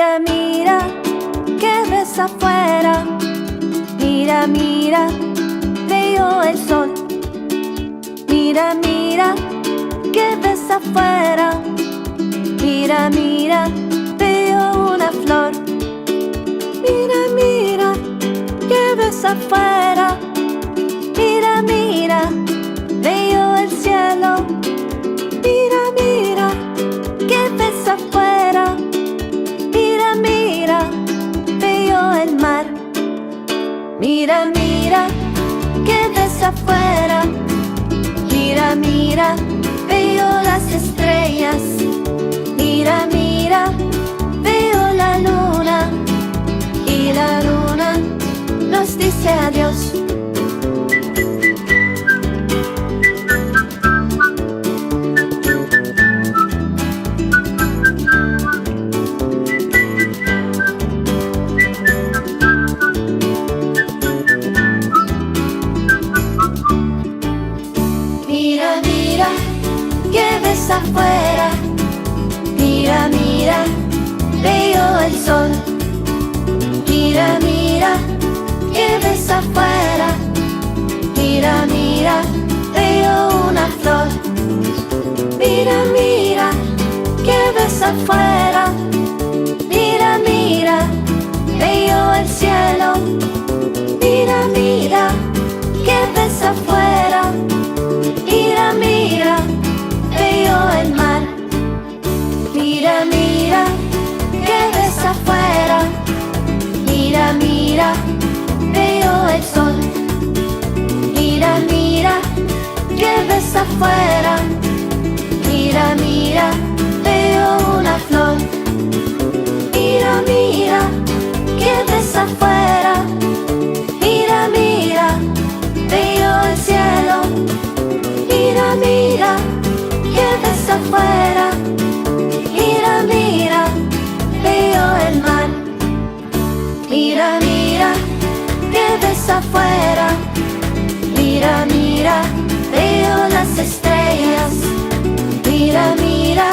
Mira, mira, ¿qué ves afuera? Mira, mira, veo el sol. Mira, mira, ¿qué ves afuera? Mira, mira, veo una flor. Mira, mira, ¿qué ves afuera? Mira, mira, veo el cielo. Mira, mira, ¿qué ves afuera? Mira, mira, veo el mar. Mira, mira, ¿qué ves afuera? Mira, mira, veo las estrellas. Mira, mira, veo la luna. Y la luna nos dice adiós. Mira, mira, ¿qué ves afuera? Mira, mira, veo el sol. Mira, mira, ¿qué ves afuera? Mira, mira, veo una flor. Mira, mira, ¿qué ves afuera? Mira, mira, veo el cielo. Mira, mira, ¿qué ves afuera? Mira, mira, veo el mar. Mira, mira, ¿qué ves afuera? Mira, mira, veo el sol. Mira, mira, ¿qué ves afuera? Mira, mira, veo una flor. Mira, mira, ¿qué ves afuera? Mira, mira, veo el cielo. Mira, mira, ¿qué ves afuera? Mira, mira, veo el mar. Mira, mira, ¿qué ves afuera? Mira, mira, veo las estrellas. Mira, mira,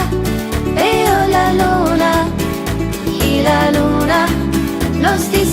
veo la luna. Y la luna nos dice